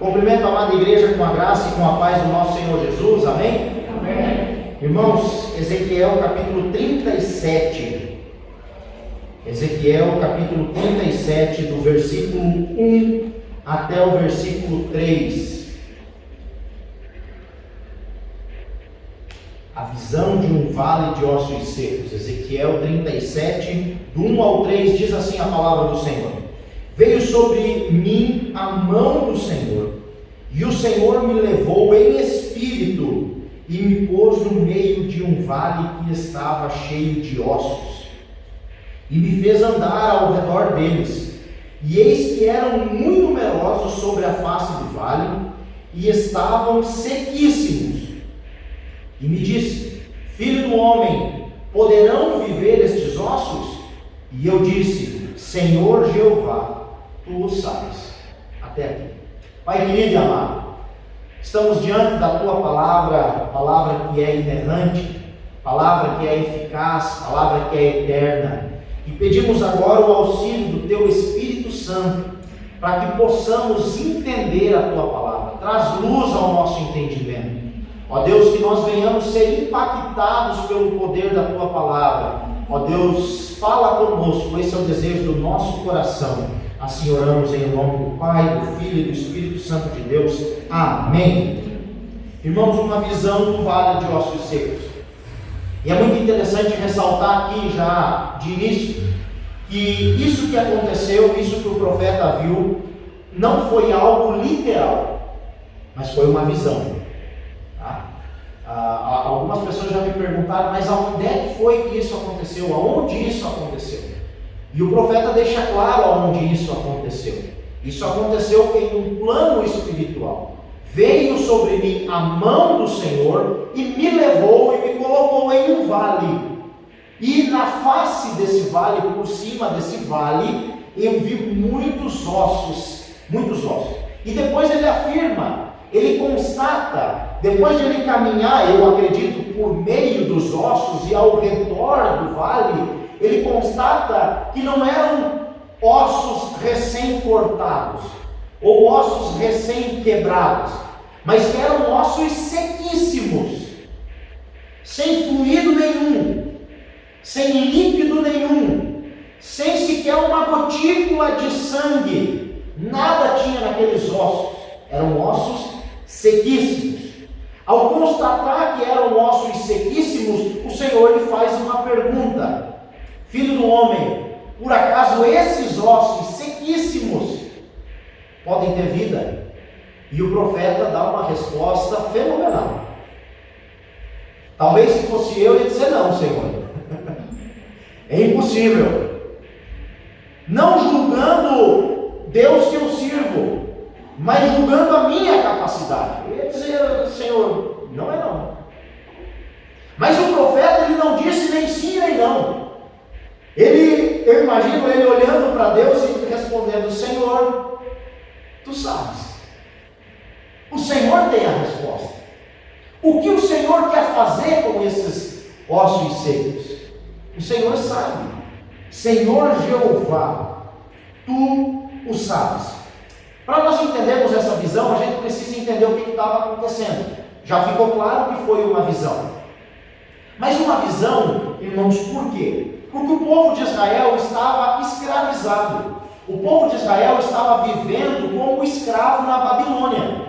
Cumprimento a amada igreja com a graça e com a paz do nosso Senhor Jesus, amém? Amém. Irmãos, Ezequiel capítulo 37. Ezequiel capítulo 37, do versículo 1 até o versículo 3. A visão de um vale de ossos secos. Ezequiel 37, do 1 ao 3, diz assim a palavra do Senhor: Veio sobre mim a mão do Senhor, e o Senhor me levou em espírito, e me pôs no meio de um vale que estava cheio de ossos, e me fez andar ao redor deles, e eis que eram muito numerosos sobre a face do vale, e estavam sequíssimos. E me disse: Filho do homem, poderão viver estes ossos? E eu disse: Senhor Jeová, tu o sabes. Até aqui. Pai querido e amado, estamos diante da tua palavra, palavra que é inerrante, palavra que é eficaz, palavra que é eterna, e pedimos agora o auxílio do teu Espírito Santo, para que possamos entender a tua palavra. Traz luz ao nosso entendimento. Ó Deus, que nós venhamos ser impactados pelo poder da tua palavra. Ó Deus, fala conosco, esse é o desejo do nosso coração. Assim oramos em nome do Pai, do Filho e do Espírito Santo de Deus. Amém. Irmãos, uma visão do vale de ossos secos. E é muito interessante ressaltar aqui já de início, que isso que aconteceu, isso que o profeta viu, não foi algo literal, mas foi uma visão. Algumas pessoas já me perguntaram, mas aonde é que foi que isso aconteceu? Aonde isso aconteceu? E o profeta deixa claro aonde isso aconteceu. Isso aconteceu em um plano espiritual. Veio sobre mim a mão do Senhor e me levou e me colocou em um vale. E na face desse vale, por cima desse vale, eu vi muitos ossos. E depois ele afirma, ele constata, depois de ele caminhar, eu acredito, por meio dos ossos e ao redor do vale, ele constata que não eram ossos recém-cortados, ou ossos recém-quebrados, mas que eram ossos sequíssimos, sem fluido nenhum, sem líquido nenhum, sem sequer uma gotícula de sangue, nada tinha naqueles ossos, eram ossos sequíssimos. Ao constatar que eram ossos sequíssimos, o Senhor lhe faz uma pergunta: Filho do homem, por acaso esses ossos sequíssimos podem ter vida? E o profeta dá uma resposta fenomenal. Talvez se fosse eu ia dizer: não, Senhor, é impossível. Não julgando Deus que eu sirvo, mas julgando a minha capacidade. Eu ia dizer: Senhor, não é não. Mas o profeta, ele não disse nem sim nem não. Eu imagino ele olhando para Deus e respondendo: Senhor, tu sabes. O Senhor tem a resposta. O que o Senhor quer fazer com esses ossos secos? O Senhor sabe. Senhor Jeová, tu o sabes. Para nós entendermos essa visão, a gente precisa entender o que estava acontecendo. Já ficou claro que foi uma visão. Mas uma visão, irmãos, por quê? Porque o povo de Israel estava escravizado. O povo de Israel estava vivendo como escravo na Babilônia.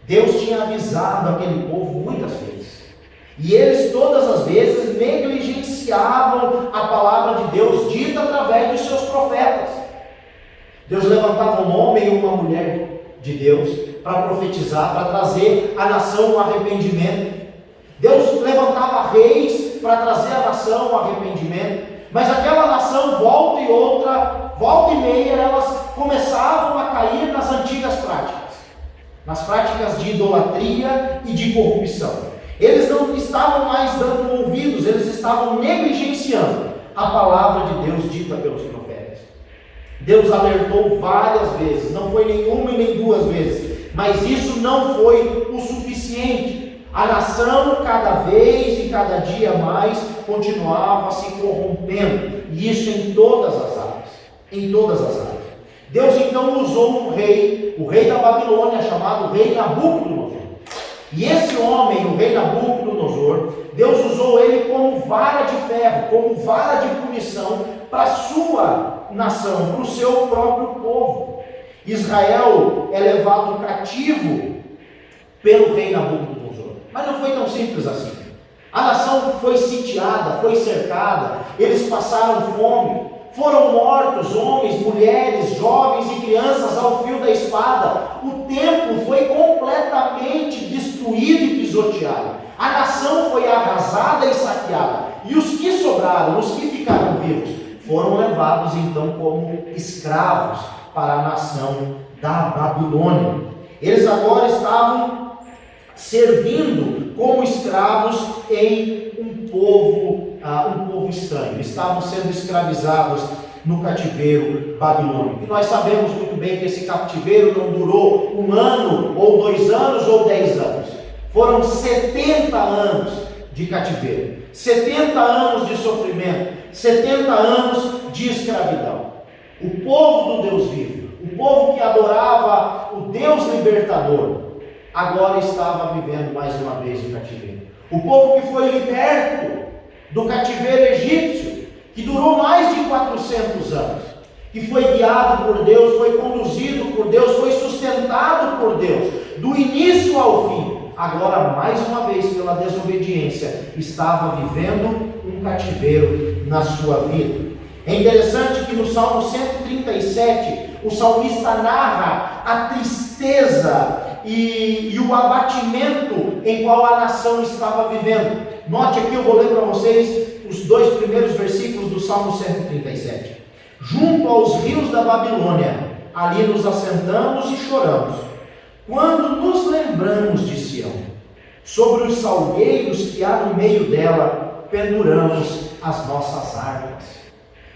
Deus tinha avisado aquele povo muitas vezes. E eles todas as vezes negligenciavam a palavra de Deus dita através dos seus profetas. Deus levantava um homem e uma mulher de Deus para profetizar, para trazer a nação ao arrependimento. Deus levantava reis para trazer a nação ao arrependimento. Mas aquela nação, volta e meia, elas começavam a cair nas antigas práticas. Nas práticas de idolatria e de corrupção. Eles não estavam mais dando ouvidos, eles estavam negligenciando a palavra de Deus dita pelos profetas. Deus alertou várias vezes, não foi nenhuma e nem duas vezes, mas isso não foi o suficiente. A nação, cada vez e cada dia mais, continuava se corrompendo, e isso em todas as áreas. Deus então usou um rei o rei da Babilônia, chamado rei Nabucodonosor. E esse homem, o rei Nabucodonosor, Deus usou ele como vara de ferro, como vara de punição para a sua nação, para o seu próprio povo. Israel é levado cativo pelo rei Nabucodonosor. Mas não foi tão simples assim. A nação foi sitiada, foi cercada, eles passaram fome, foram mortos homens, mulheres, jovens e crianças ao fio da espada. O templo foi completamente destruído e pisoteado. A nação foi arrasada e saqueada. E os que sobraram, os que ficaram vivos, foram levados então como escravos para a nação da Babilônia. Eles agora estavam servindo como escravos em um povo estranho. Estavam sendo escravizados no cativeiro babilônico. E nós sabemos muito bem que esse cativeiro não durou 1 ano, ou 2 anos, ou 10 anos. Foram 70 anos de cativeiro, 70 anos de sofrimento, 70 anos de escravidão. O povo do Deus vivo, o povo que adorava o Deus libertador, agora estava vivendo mais uma vez o cativeiro. O povo que foi liberto do cativeiro egípcio, que durou mais de 400 anos, que foi guiado por Deus, foi conduzido por Deus, foi sustentado por Deus, do início ao fim, agora mais uma vez pela desobediência, estava vivendo um cativeiro na sua vida. É interessante que no Salmo 137, o salmista narra a tristeza e o abatimento em qual a nação estava vivendo. Note aqui, eu vou ler para vocês os 2 primeiros versículos do Salmo 137. Junto aos rios da Babilônia, ali nos assentamos e choramos, quando nos lembramos de Sião. Sobre os salgueiros que há no meio dela, penduramos as nossas harpas.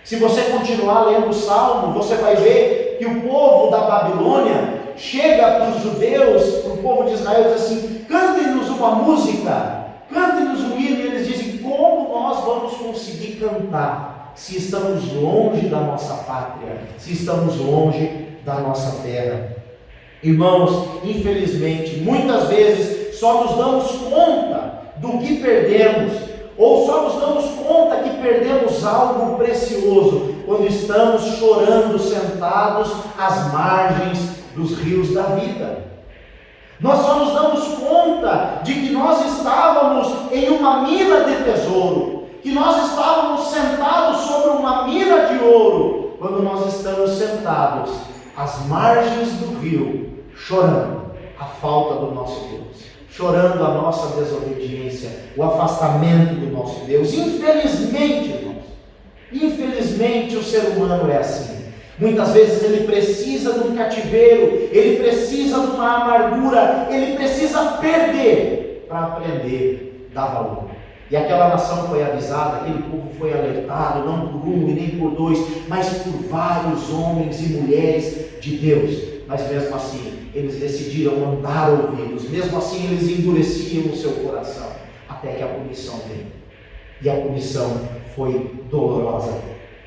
Se você continuar lendo o Salmo, você vai ver que o povo da Babilônia chega para os judeus, para o povo de Israel, e diz assim: cantem-nos uma música, cantem-nos um hino. E eles dizem: como nós vamos conseguir cantar se estamos longe da nossa pátria, se estamos longe da nossa terra? Irmãos, infelizmente, muitas vezes só nos damos conta do que perdemos, ou só nos damos conta que perdemos algo precioso quando estamos chorando sentados às margens dos rios da vida. Nós só nos damos conta de que nós estávamos em uma mina de tesouro, que nós estávamos sentados sobre uma mina de ouro, quando nós estamos sentados às margens do rio, chorando a falta do nosso Deus, chorando a nossa desobediência, o afastamento do nosso Deus. Infelizmente, irmãos, infelizmente o ser humano é assim. Muitas vezes ele precisa de um cativeiro, ele precisa de uma amargura, ele precisa perder para aprender a dar valor. E aquela nação foi avisada, aquele povo foi alertado, não por 1 e nem por 2, mas por vários homens e mulheres de Deus. Mas mesmo assim, eles decidiram não dar ouvidos, mesmo assim eles endureciam o seu coração, até que a punição veio. E a punição foi dolorosa.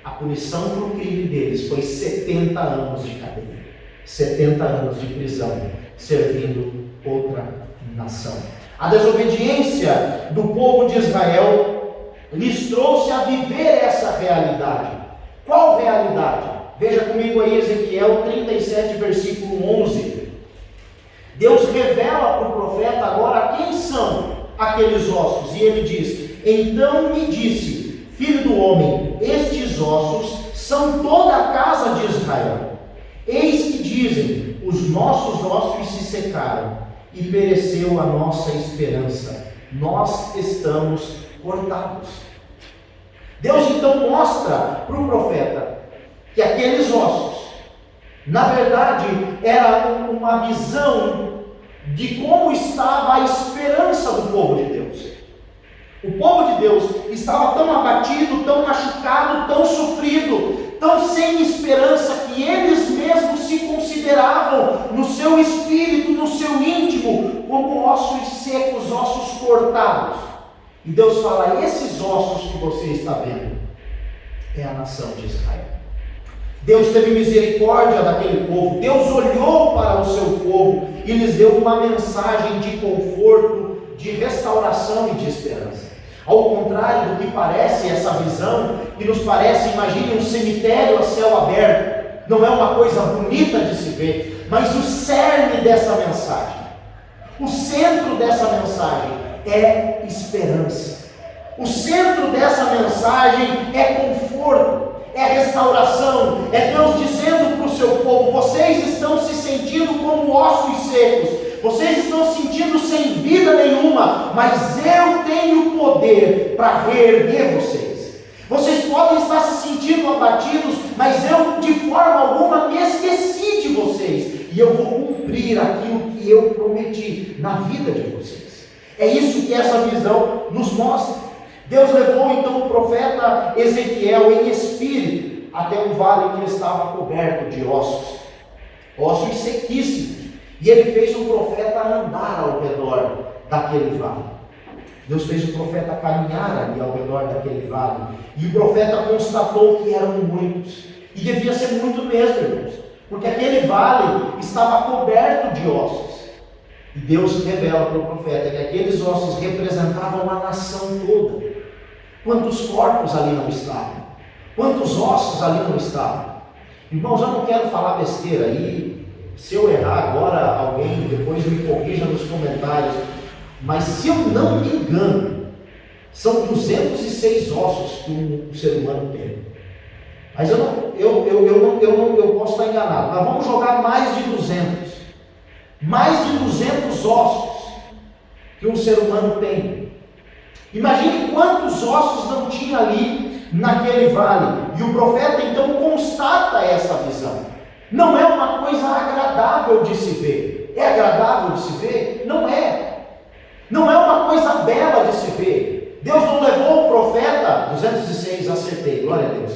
A punição para o crime deles foi 70 anos de cadeia, 70 anos de prisão, servindo outra nação. A desobediência do povo de Israel lhes trouxe a viver essa realidade. Qual realidade? Veja comigo aí Ezequiel 37, versículo 11. Deus revela para o profeta agora quem são aqueles ossos, e ele diz: então me disse, filho do homem, estes ossos são toda a casa de Israel. Eis que dizem, os nossos ossos se secaram, e pereceu a nossa esperança, nós estamos cortados. Deus então mostra para o profeta que aqueles ossos, na verdade, era uma visão de como estava a esperança do povo de Deus. O povo de Deus estava tão abatido, tão machucado, tão sofrido, tão sem esperança, que eles mesmos se consideravam no seu espírito, no seu íntimo, como ossos secos, ossos cortados. E Deus fala: esses ossos que você está vendo é a nação de Israel. Deus teve misericórdia daquele povo, Deus olhou para o seu povo e lhes deu uma mensagem de conforto, de restauração e de esperança. Ao contrário do que parece essa visão, que nos parece, imagine um cemitério a céu aberto, não é uma coisa bonita de se ver, mas o cerne dessa mensagem, o centro dessa mensagem é esperança. O centro dessa mensagem é conforto, é restauração, é Deus dizendo para o seu povo: vocês estão se sentindo como ossos secos, vocês estão se sentindo sem vida nenhuma, mas eu tenho poder para reerguer vocês. Vocês podem estar se sentindo abatidos, mas eu de forma alguma me esqueci de vocês, e eu vou cumprir aquilo que eu prometi na vida de vocês. É isso que essa visão nos mostra. Deus levou então o profeta Ezequiel em espírito até um vale que estava coberto de ossos sequíssimos, e ele fez o profeta andar ao redor daquele vale. Deus fez o profeta caminhar ali ao redor daquele vale, e o profeta constatou que eram muitos, e devia ser muito mesmo, irmãos, porque aquele vale estava coberto de ossos. E Deus revela para o profeta que aqueles ossos representavam a nação toda. Quantos corpos ali não estavam? Quantos ossos ali não estavam? Irmãos, eu não quero falar besteira aí. Se eu errar agora, alguém depois me corrija nos comentários. Mas se eu não me engano, são 206 ossos que um ser humano tem. Mas eu posso estar enganado. Mas vamos jogar mais de 200. Mais de 200 ossos que um ser humano tem. Imagine quantos ossos não tinha ali naquele vale. E o profeta então constata essa visão. Não é uma coisa agradável de se ver. É agradável de se ver? Não é. Não é uma coisa bela de se ver. Deus não levou o profeta, 206, acertei, glória a Deus.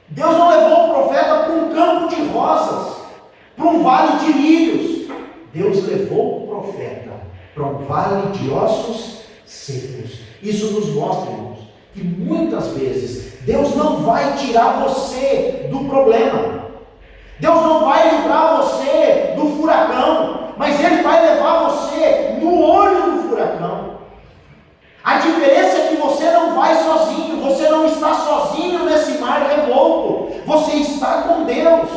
Deus não levou o profeta para um campo de rosas, para um vale de lírios. Deus levou o profeta para um vale de ossos secos. Isso nos mostra, irmãos, que muitas vezes Deus não vai tirar você do problema. Deus não vai livrar você do furacão, mas Ele vai levar você no olho do furacão. A diferença é que você não vai sozinho, você não está sozinho nesse mar revolto, você está com Deus.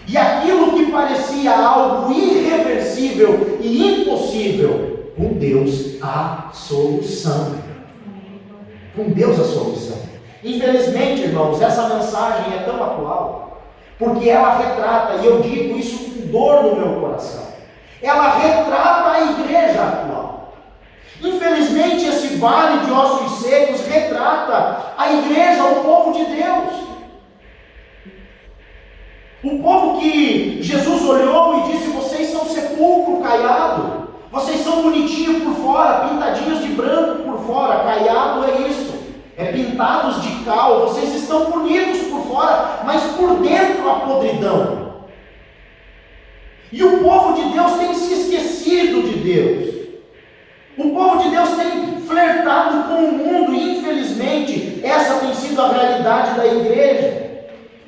E aquilo que parecia algo irreversível e impossível, com Deus há solução. Com Deus há solução. Infelizmente, irmãos, essa mensagem é tão atual, porque ela retrata, e eu digo isso com dor no meu coração, ela retrata a igreja atual. Infelizmente, esse vale de ossos secos retrata a igreja, o povo de Deus. O povo que Jesus olhou e disse: vocês são sepulcro caiado, vocês são bonitinhos por fora, pintadinhos de branco por fora. Caiado é isso, é pintados de cal. Vocês estão bonitos por fora, mas por dentro a podridão. E o povo de Deus tem se esquecido de Deus. O povo de Deus tem flertado com o mundo, e infelizmente essa tem sido a realidade da igreja,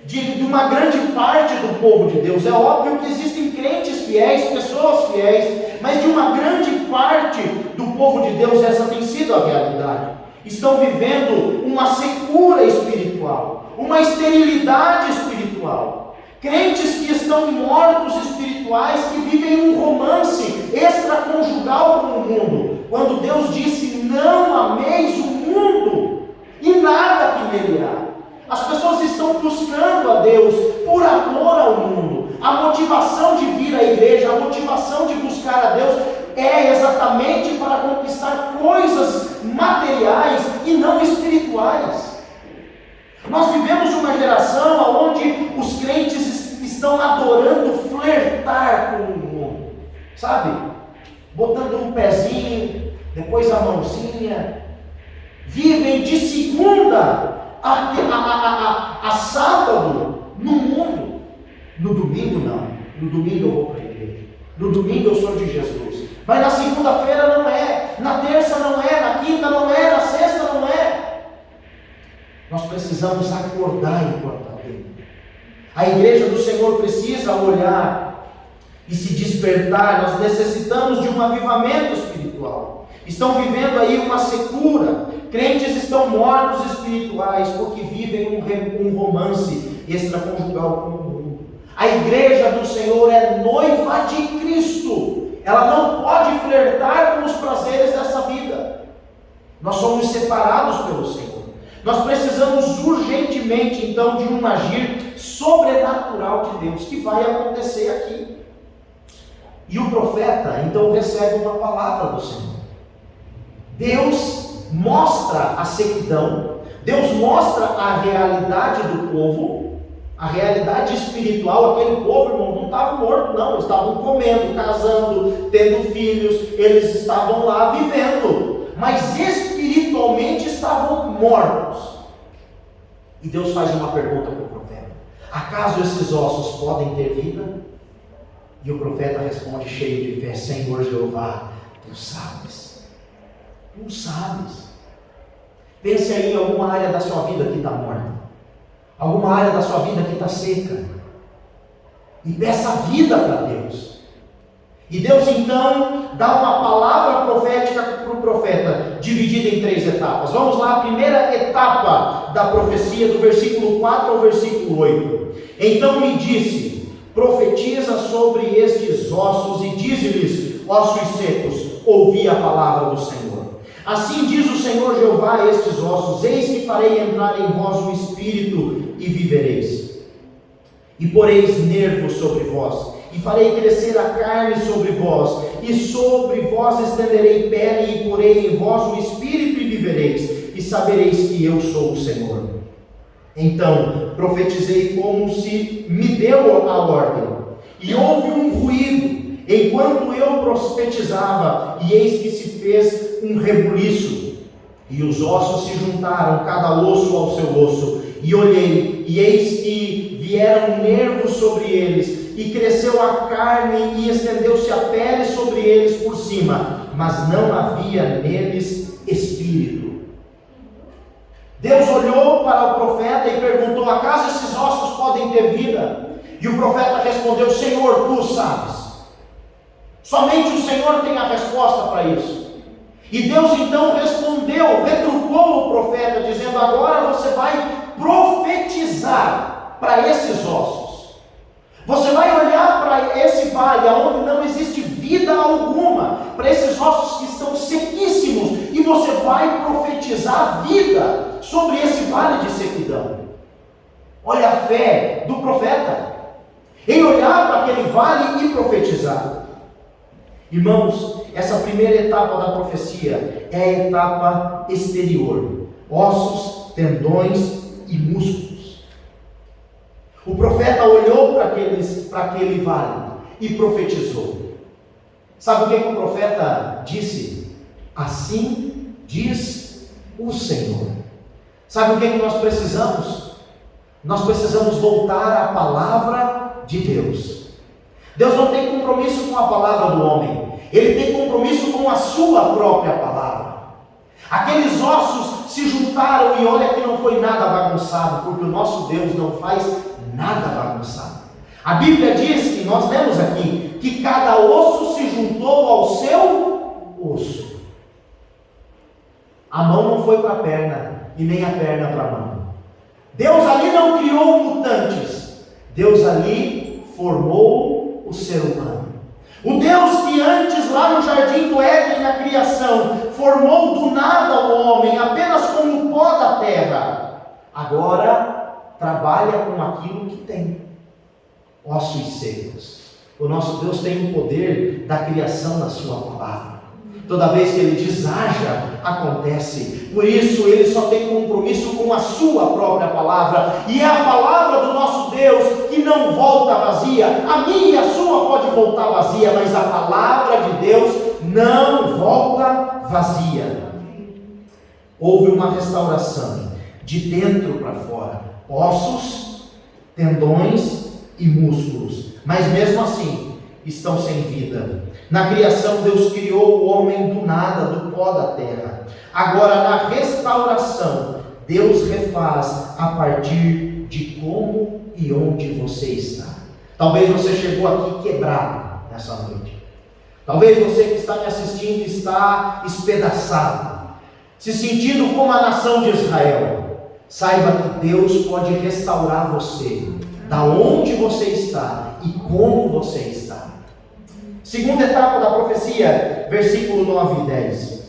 de uma grande parte do povo de Deus. É óbvio que existem crentes fiéis, pessoas fiéis, mas de uma grande parte do povo de Deus essa tem sido a realidade. Estão vivendo uma secura espiritual, uma esterilidade espiritual. Crentes que estão mortos espirituais, que vivem um romance extraconjugal com o mundo, quando Deus disse: não ameis o mundo e nada que nele há. As pessoas estão buscando a Deus por amor ao mundo. A motivação de vir à igreja, a motivação de buscar a Deus é exatamente para conquistar coisas materiais e não espirituais. Nós vivemos uma geração onde os crentes estão adorando flertar com o mundo, sabe? Botando um pezinho, depois a mãozinha. Vivem de segunda a sábado no mundo. No domingo não. No domingo eu vou para a igreja. No domingo eu sou de Jesus. Mas na segunda-feira não é. Na terça não é. Na quinta não é. Na sexta não é. Nós precisamos acordar enquanto há tempo. A igreja do Senhor precisa olhar e se despertar. Nós necessitamos de um avivamento espiritual. Estão vivendo aí uma secura. Crentes estão mortos espirituais porque vivem um romance extraconjugal com o mundo. A igreja do Senhor é noiva de Cristo. Ela não pode flertar com os prazeres dessa vida. Nós somos separados pelo Senhor. Nós precisamos urgentemente, então, de um agir sobrenatural de Deus, que vai acontecer aqui. E o profeta, então, recebe uma palavra do Senhor. Deus mostra a sequidão, Deus mostra a realidade do povo, a realidade espiritual. Aquele povo, irmão, não estava morto, não. Eles estavam comendo, casando, tendo filhos, eles estavam lá vivendo, mas espiritualmente estavam mortos. E Deus faz uma pergunta para o profeta: acaso esses ossos podem ter vida? E o profeta responde cheio de fé: Senhor Jeová, tu sabes. Tu sabes. Pense aí em alguma área da sua vida que está morta, alguma área da sua vida que está seca, e peça vida para Deus. E Deus então dá uma palavra profética para o profeta, dividida em 3 etapas. Vamos lá, a primeira etapa da profecia, do versículo 4 ao versículo 8. Então me disse: profetiza sobre estes ossos e dize-lhes: ossos secos, ouvi a palavra do Senhor. Assim diz o Senhor Jeová a estes ossos: eis que farei entrar em vós o espírito e vivereis. E poreis nervos sobre vós, e farei crescer a carne sobre vós, e sobre vós estenderei pele, e porei em vós o espírito e vivereis, e sabereis que eu sou o Senhor. Então profetizei como se me deu a ordem, e houve um ruído enquanto eu profetizava, e eis que se fez um rebuliço, e os ossos se juntaram, cada osso ao seu osso, e olhei, e eis que vieram nervos sobre eles, e cresceu a carne, e estendeu-se a pele sobre eles por cima, mas não havia neles espírito. Deus olhou para o profeta e perguntou: acaso esses ossos podem ter vida? E o profeta respondeu: Senhor, tu sabes. Somente o Senhor tem a resposta para isso. E Deus então respondeu, retrucou o profeta, dizendo: agora você vai profetizar para esses ossos. Você vai olhar para esse vale, onde não existe vida alguma, para esses ossos que estão sequíssimos, e você vai profetizar vida sobre esse vale de sequidão. Olha a fé do profeta, em olhar para aquele vale e profetizar. Irmãos, essa primeira etapa da profecia é a etapa exterior: ossos, tendões e músculos. O profeta olhou para aquele vale e profetizou. Sabe o que o profeta disse? Assim diz o Senhor. Sabe o que nós precisamos? Nós precisamos voltar à palavra de Deus. Deus não tem compromisso com a palavra do homem, Ele tem compromisso com a sua própria palavra. Aqueles ossos se juntaram, e olha que não foi nada bagunçado, porque o nosso Deus não faz nada bagunçado. A Bíblia diz, que nós lemos aqui, que cada osso se juntou ao seu osso. A mão não foi para a perna, e nem a perna para a mão. Deus ali não criou mutantes, Deus ali formou o ser humano. O Deus que antes, lá no jardim do Éden, na criação, formou do nada o homem, apenas como o pó da terra, agora trabalha com aquilo que tem: ossos secos. O nosso Deus tem o poder da criação na sua palavra. Toda vez que Ele diz haja, acontece. Por isso Ele só tem compromisso com a sua própria palavra, e é a palavra do nosso Deus que não volta vazia. A minha e a sua pode voltar vazia, mas a palavra de Deus não volta vazia. Houve uma restauração de dentro para fora: ossos, tendões e músculos, mas mesmo assim estão sem vida. Na criação, Deus criou o homem do nada, do pó da terra. Agora, na restauração, Deus refaz a partir de como e onde você está. Talvez você chegou aqui quebrado nessa noite. Talvez você que está me assistindo está espedaçado, se sentindo como a nação de Israel. Saiba que Deus pode restaurar você, da onde você está e como você está. Segunda etapa da profecia, versículo 9 e 10.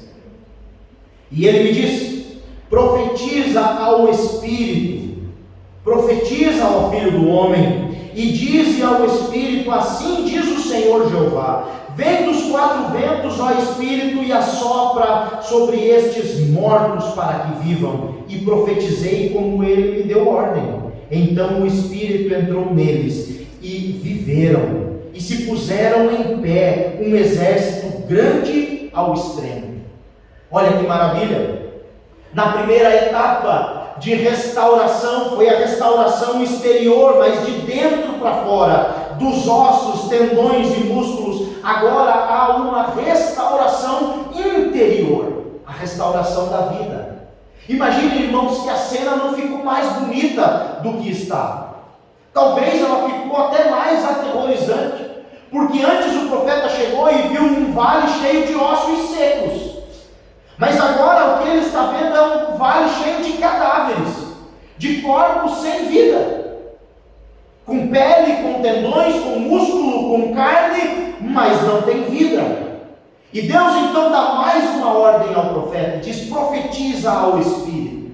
E ele me disse: profetiza ao Espírito, profetiza ao Filho do Homem, e dize ao Espírito: assim diz o Senhor Jeová, vem dos quatro ventos, ó Espírito, e assopra sobre estes mortos para que vivam. E profetizei como ele me deu ordem. Então o Espírito entrou neles, e viveram, e se puseram em pé, um exército grande ao extremo. Olha que maravilha! Na primeira etapa de restauração, foi a restauração exterior, mas de dentro para fora, dos ossos, tendões e músculos. Agora há uma restauração interior, a restauração da vida. Imagine, irmãos, que a cena não ficou mais bonita do que estava. Talvez ela ficou até mais aterrorizante, porque antes o profeta chegou e viu um vale cheio de ossos secos. Mas agora o que ele está vendo é um vale cheio de cadáveres, de corpos sem vida, com pele, com tendões, com músculo, com carne, mas não tem vida. E Deus então dá mais uma ordem ao profeta, diz: profetiza ao Espírito.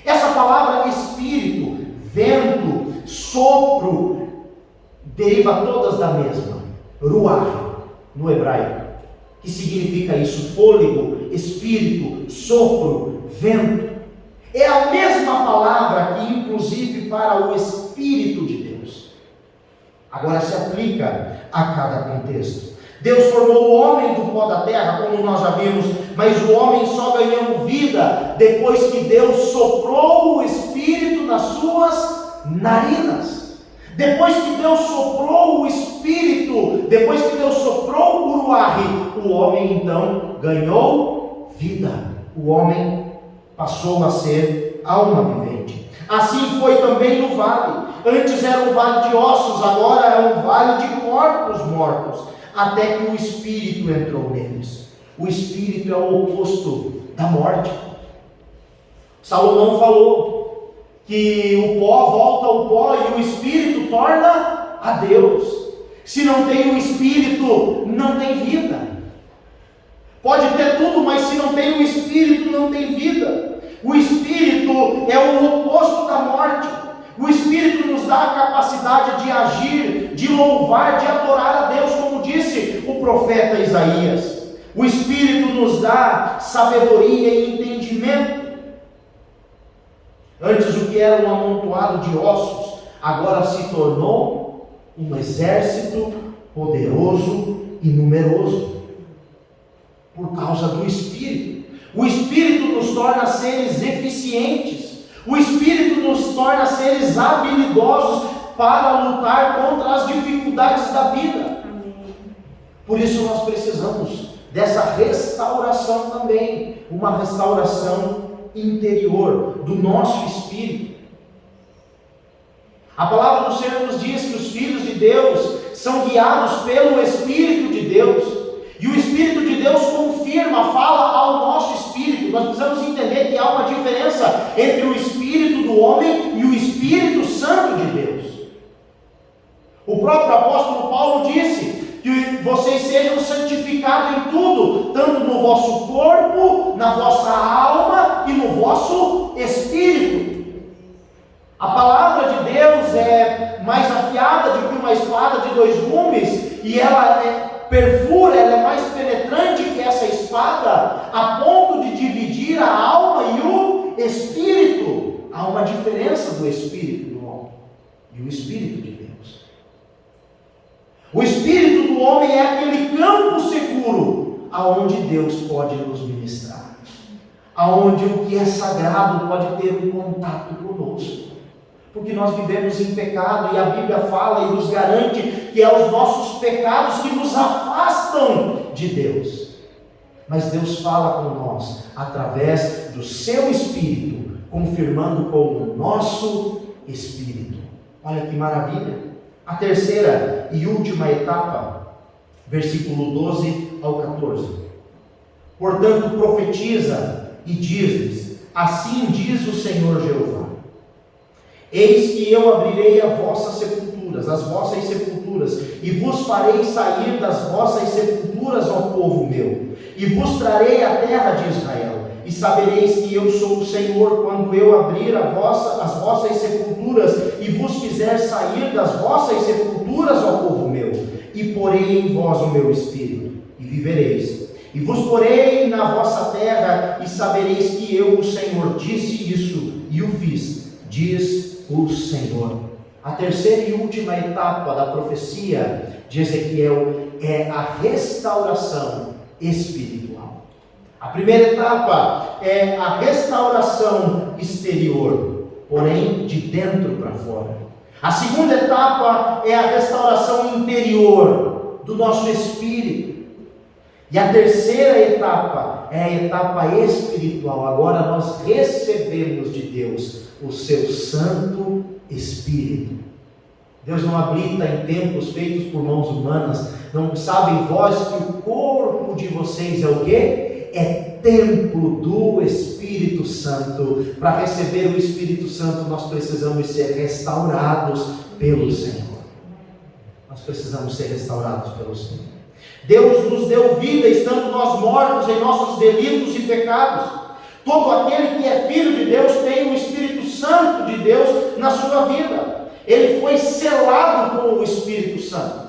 Essa palavra Espírito, vento, sopro, deriva todas da mesma, ruach, no hebraico, que significa isso: fôlego, espírito, sopro, vento. É a mesma palavra que inclusive para o Espírito de Deus. Agora se aplica a cada contexto. Deus formou o homem do pó da terra, como nós já vimos, mas o homem só ganhou vida depois que Deus soprou o Espírito nas suas narinas. Depois que Deus soprou o Espírito, depois que Deus soprou o ruach, o homem então ganhou vida. O homem passou a ser alma vivente. Assim foi também no vale. Antes era um vale de ossos, agora é um vale de corpos mortos, até que o Espírito entrou neles. O Espírito é o oposto da morte. Salomão falou que o pó volta ao pó e o Espírito torna a Deus. Se não tem o Espírito, não tem vida. Pode ter tudo, mas se não tem o Espírito, não tem vida. O Espírito é o oposto da morte. O Espírito nos dá a capacidade de agir, de louvar, de adorar a Deus, como disse o profeta Isaías. O Espírito nos dá sabedoria e entendimento. Antes o que era um amontoado de ossos, agora se tornou um exército poderoso e numeroso, por causa do Espírito. O Espírito nos torna seres eficientes. O Espírito nos torna seres habilidosos para lutar contra as dificuldades da vida. Por isso nós precisamos dessa restauração também, uma restauração interior do nosso espírito. A palavra do Senhor nos diz que os filhos de Deus são guiados pelo Espírito de Deus, e o Espírito de Deus confirma, fala ao nosso espírito. Nós precisamos entender que há uma diferença entre o espírito do homem e o Espírito Santo de Deus. O próprio apóstolo Paulo disse que vocês sejam santificados em tudo, tanto no vosso corpo, na vossa alma e no vosso espírito. A palavra de Deus é mais afiada do que uma espada de dois gumes, e ela perfura, ela é mais penetrante que essa espada, a ponto de dividir a alma e o espírito. Há uma diferença do espírito do homem e o Espírito de Deus. O espírito do homem é aquele campo seguro aonde Deus pode nos ministrar, aonde o que é sagrado pode ter um contato conosco, porque nós vivemos em pecado, e a Bíblia fala e nos garante que é os nossos pecados que nos afastam de Deus. Mas Deus fala com nós através do seu Espírito, confirmando com o nosso Espírito. Olha que maravilha. A terceira e última etapa, versículo 12 ao 14. Portanto, profetiza e diz-lhes: assim diz o Senhor Jeová: eis que eu abrirei as vossas sepulturas, e vos farei sair das vossas sepulturas, ó povo meu, e vos trarei a terra de Israel, e sabereis que eu sou o Senhor, quando eu abrir as vossas sepulturas, e vos fizer sair das vossas sepulturas, ó povo meu, e porei em vós o meu espírito, e vivereis. E vos porei na vossa terra, e sabereis que eu, o Senhor, disse isso, e o fiz, diz o Senhor. A terceira e última etapa da profecia de Ezequiel é a restauração espiritual. A primeira etapa é a restauração exterior, porém de dentro para fora. A segunda etapa é a restauração interior do nosso espírito. E a terceira etapa é a etapa espiritual. Agora nós recebemos de Deus o seu Santo Espírito. Deus não habita em templos feitos por mãos humanas. Não sabem vós que o corpo de vocês é o quê? É templo do Espírito Santo. Para receber o Espírito Santo, nós precisamos ser restaurados pelo Senhor. Nós precisamos ser restaurados pelo Senhor. Deus nos deu vida estando nós mortos em nossos delitos e pecados. Todo aquele que é filho de Deus tem o Espírito Santo de Deus na sua vida. Ele foi selado com o Espírito Santo.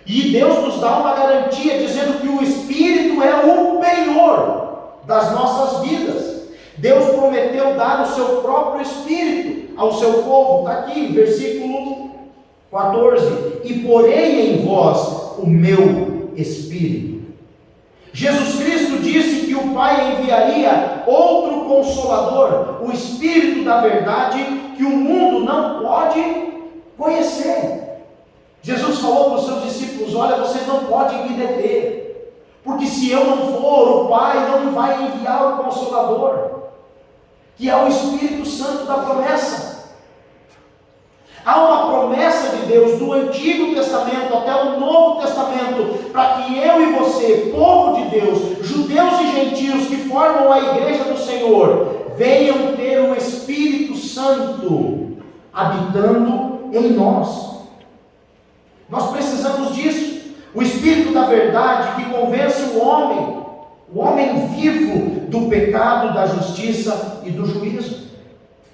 E Deus nos dá uma garantia dizendo que o Espírito é o penhor das nossas vidas. Deus prometeu dar o seu próprio Espírito ao seu povo. Está aqui, versículo 14. E porei em vós o meu Espírito. Jesus Cristo disse que o Pai enviaria outro Consolador, o Espírito da verdade, que o mundo não pode conhecer. Jesus falou para os seus discípulos: olha, vocês não podem me deter, porque se eu não for, o Pai não vai enviar o Consolador, que é o Espírito Santo da promessa. Há uma promessa de Deus do Antigo Testamento até o Novo Testamento, para que eu e você, povo de Deus, judeus e gentios que formam a igreja do Senhor, venham ter o Espírito Santo habitando em nós. Nós precisamos disso. O Espírito da verdade que convence o homem vivo, do pecado, da justiça e do juízo.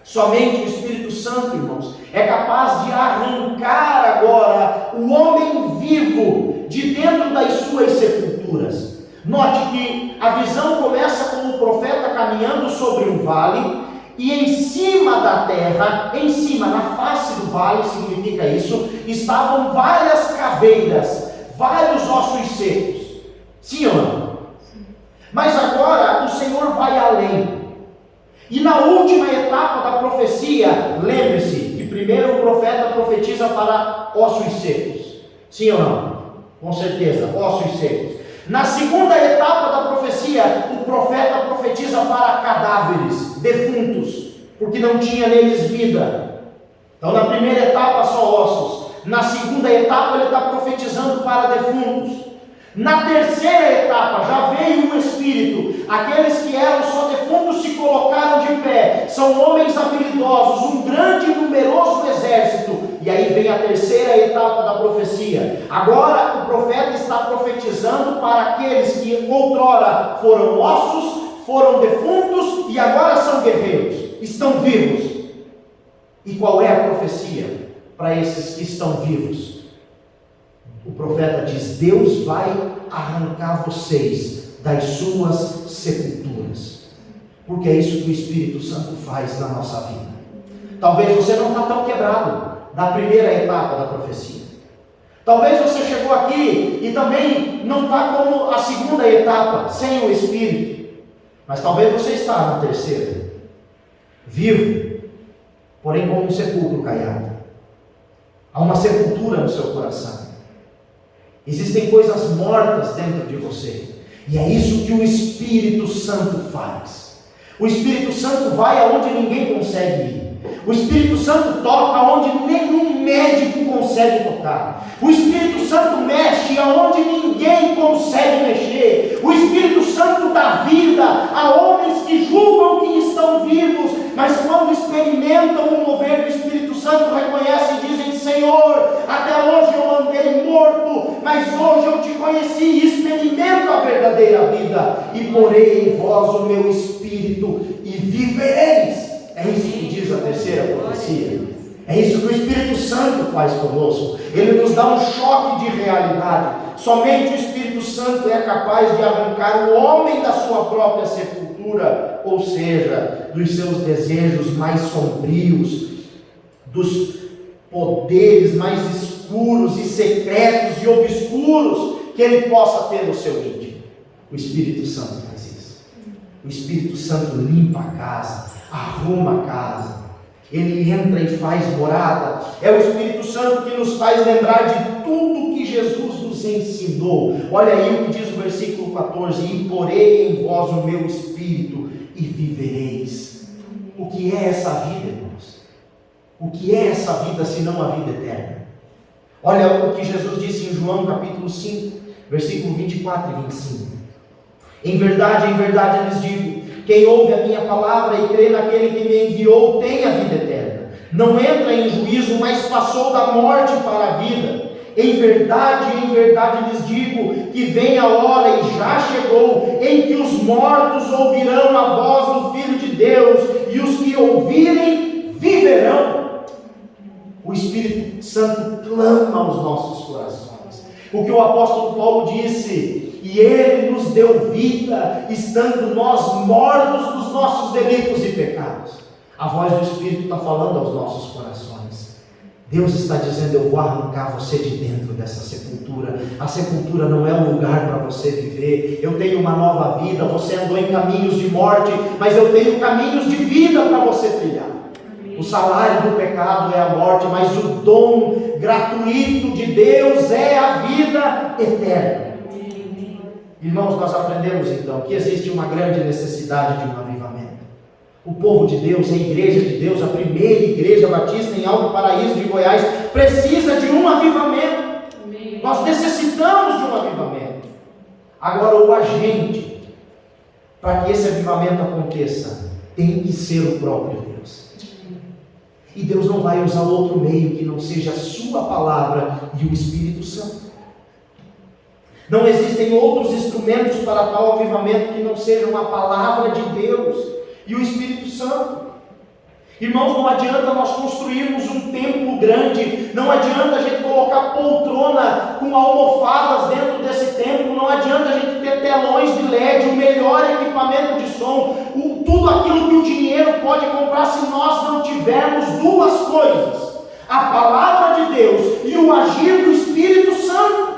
Somente o Espírito Santo, irmãos, é capaz de arrancar agora o homem vivo de dentro das suas sepulturas. Note que a visão começa com o profeta caminhando sobre um vale, e em cima da terra, em cima, na face do vale, significa isso, estavam várias caveiras, vários ossos secos. Sim ou não? Mas agora o Senhor vai além. E na última etapa da profecia, lembre-se que primeiro o profeta profetiza para ossos secos. Sim ou não? Com certeza, ossos secos. Na segunda etapa da profecia, o profeta profetiza para cadáveres, defuntos, porque não tinha neles vida. Então na primeira etapa só ossos. Na segunda etapa ele está profetizando para defuntos. Na terceira etapa já veio o Espírito. Aqueles que eram só defuntos se colocaram de pé. São homens habilidosos, um grande e numeroso exército. E aí vem a terceira etapa da profecia. Agora o profeta está profetizando para aqueles que outrora foram ossos, foram defuntos e agora são guerreiros, estão vivos. E qual é a profecia para esses que estão vivos? O profeta diz: Deus vai arrancar vocês das suas sepulturas, porque é isso que o Espírito Santo faz na nossa vida. Talvez você não está tão quebrado na primeira etapa da profecia. Talvez você chegou aqui e também não está como a segunda etapa, sem o Espírito. Mas talvez você está na terceira, vivo, porém como um sepulcro caiado. Há uma sepultura no seu coração. Existem coisas mortas dentro de você. E é isso que o Espírito Santo faz. O Espírito Santo vai aonde ninguém consegue ir. O Espírito Santo toca onde nenhum médico consegue tocar. O Espírito Santo mexe aonde ninguém consegue mexer. O Espírito Santo dá vida a homens que julgam que estão vivos, mas quando experimentam o mover do Espírito Santo, reconhecem e dizem: Senhor, até hoje eu andei morto, mas hoje eu te conheci e experimento a verdadeira vida, e porei em vós o meu Espírito e vivereis. É isso que diz a terceira profecia. É isso que o Espírito Santo faz conosco. Ele nos dá um choque de realidade. Somente o Espírito Santo é capaz de arrancar o homem da sua própria sepultura, ou seja, dos seus desejos mais sombrios, dos poderes mais escuros e secretos e obscuros que ele possa ter no seu íntimo. O Espírito Santo faz isso. O Espírito Santo limpa a casa, arruma a casa, ele entra e faz morada. É o Espírito Santo que nos faz lembrar de tudo que Jesus nos ensinou. Olha aí o que diz o versículo 14: e porei em vós o meu Espírito e vivereis. O que é essa vida, irmãos? O que é essa vida senão a vida eterna? Olha o que Jesus disse em João capítulo 5, versículo 24 e 25: em verdade lhes digo, quem ouve a minha palavra e crê naquele que me enviou tem a vida eterna. Não entra em juízo, mas passou da morte para a vida. Em verdade lhes digo que vem a hora, e já chegou, em que os mortos ouvirão a voz do Filho de Deus, e os que ouvirem viverão. O Espírito Santo clama aos nossos corações. O que o apóstolo Paulo disse: e Ele nos deu vida, estando nós mortos dos nossos delitos e pecados. A voz do Espírito está falando aos nossos corações. Deus está dizendo: eu vou arrancar você de dentro dessa sepultura. A sepultura não é um lugar para você viver. Eu tenho uma nova vida. Você andou em caminhos de morte, mas eu tenho caminhos de vida para você trilhar. O salário do pecado é a morte, mas o dom gratuito de Deus é a vida eterna. Irmãos, nós aprendemos então que existe uma grande necessidade de um avivamento. O povo de Deus, a igreja de Deus, a primeira igreja batista em Alto Paraíso de Goiás, precisa de um avivamento. Amém. Nós necessitamos de um avivamento. Agora, o agente para que esse avivamento aconteça tem que ser o próprio Deus. E Deus não vai usar outro meio que não seja a sua palavra e o Espírito Santo. Não existem outros instrumentos para tal avivamento que não sejam a palavra de Deus e o Espírito Santo. Irmãos, não adianta nós construirmos um templo grande, não adianta a gente colocar poltrona com almofadas dentro desse templo, não adianta a gente ter telões de LED, o melhor equipamento de som, tudo aquilo que o dinheiro pode comprar, se nós não tivermos duas coisas: a palavra de Deus e o agir do Espírito Santo.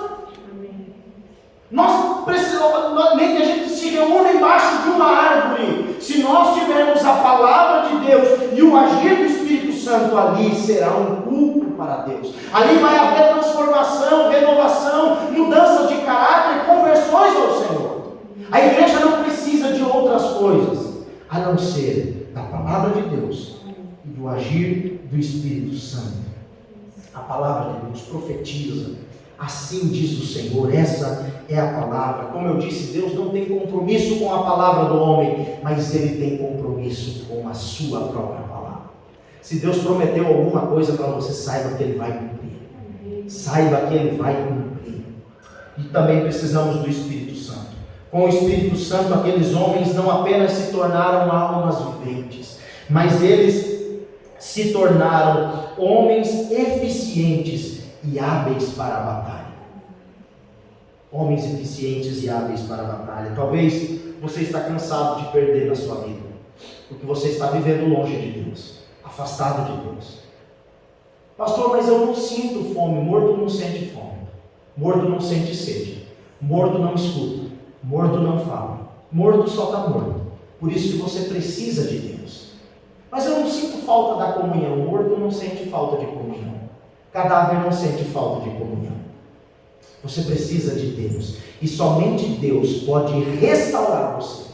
Nós precisamos, nem que a gente se reúna embaixo de uma árvore, se nós tivermos a palavra de Deus e o agir do Espírito Santo, ali será um culto para Deus. Ali vai haver transformação, renovação, mudança de caráter, conversões ao Senhor. A igreja não precisa de outras coisas, a não ser da palavra de Deus e do agir do Espírito Santo. A palavra de Deus profetiza. Assim diz o Senhor, essa é a palavra. Como eu disse, Deus não tem compromisso com a palavra do homem, mas Ele tem compromisso com a sua própria palavra. Se Deus prometeu alguma coisa para você, saiba que Ele vai cumprir. Saiba que Ele vai cumprir. E também precisamos do Espírito Santo. Com o Espírito Santo, aqueles homens não apenas se tornaram almas viventes, mas eles se tornaram homens eficientes e hábeis para a batalha. Homens eficientes e hábeis para a batalha. Talvez você está cansado de perder na sua vida, porque você está vivendo longe de Deus, afastado de Deus. Pastor, mas eu não sinto fome. Morto não sente fome, morto não sente sede, morto não escuta, morto não fala, morto só está morto. Por isso que você precisa de Deus. Mas eu não sinto falta da comunhão. Morto não sente falta de comunhão, cadáver não sente falta de comunhão. Você precisa de Deus, e somente Deus pode restaurar você,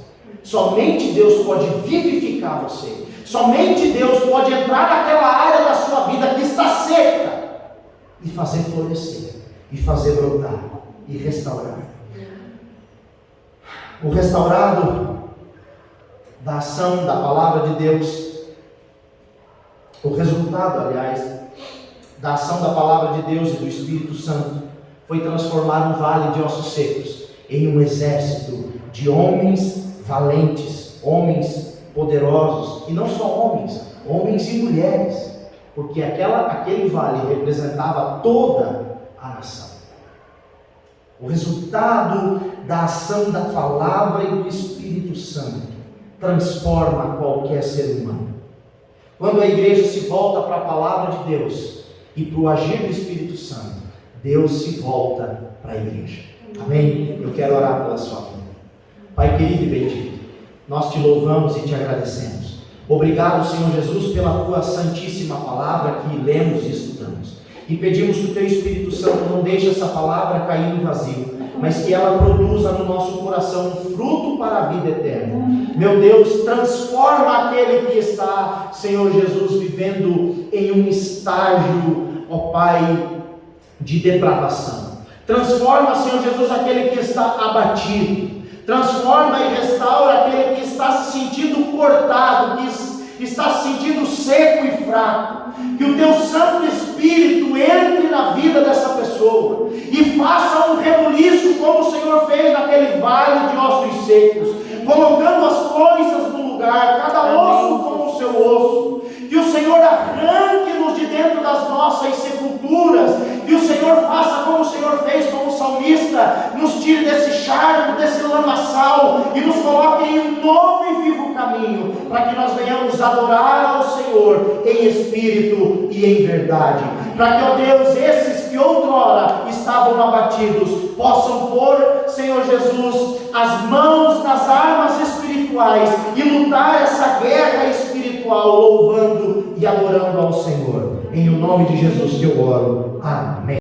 somente Deus pode vivificar você, somente Deus pode entrar naquela área da sua vida que está seca e fazer florescer, e fazer brotar, e restaurar. O restaurado da ação da palavra de Deus, o resultado, aliás, da ação da palavra de Deus e do Espírito Santo, foi transformar um vale de ossos secos em um exército de homens valentes, homens poderosos, e não só homens, homens e mulheres, porque aquele vale representava toda a nação. O resultado da ação da palavra e do Espírito Santo transforma qualquer ser humano. Quando a igreja se volta para a palavra de Deus e para o agir do Espírito Santo, Deus se volta para a igreja. Amém? Eu quero orar pela sua vida. Pai querido e bendito, nós te louvamos e te agradecemos. Obrigado, Senhor Jesus, pela tua santíssima palavra que lemos e estudamos. E pedimos que o teu Espírito Santo não deixe essa palavra cair no vazio, mas que ela produza no nosso coração um fruto para a vida eterna. Meu Deus, transforma aquele que está, Senhor Jesus, vivendo em um estágio, ó Pai, de depravação. Transforma, Senhor Jesus, aquele que está abatido. Transforma e restaura aquele que está se sentindo cortado, que está se sentindo seco e fraco. Que o teu Santo Espírito entre na vida dessa pessoa e faça um rebuliço como o Senhor fez naquele vale de ossos secos, colocando as coisas no lugar, cada osso como o seu osso. Que o Senhor arranque-nos de dentro das nossas sepulturas, que o Senhor faça como o Senhor fez com o salmista, nos tire desse charco, desse lamaçal e nos coloque em um novo e vivo caminho, para que nós venhamos adorar ao Senhor em espírito e em verdade, para que, ó Deus, esses que outrora estavam abatidos, possam pôr, Senhor Jesus, as mãos nas armas espirituais e lutar essa guerra espiritual, louvando e adorando ao Senhor. Em o nome de Jesus que eu oro. Amém.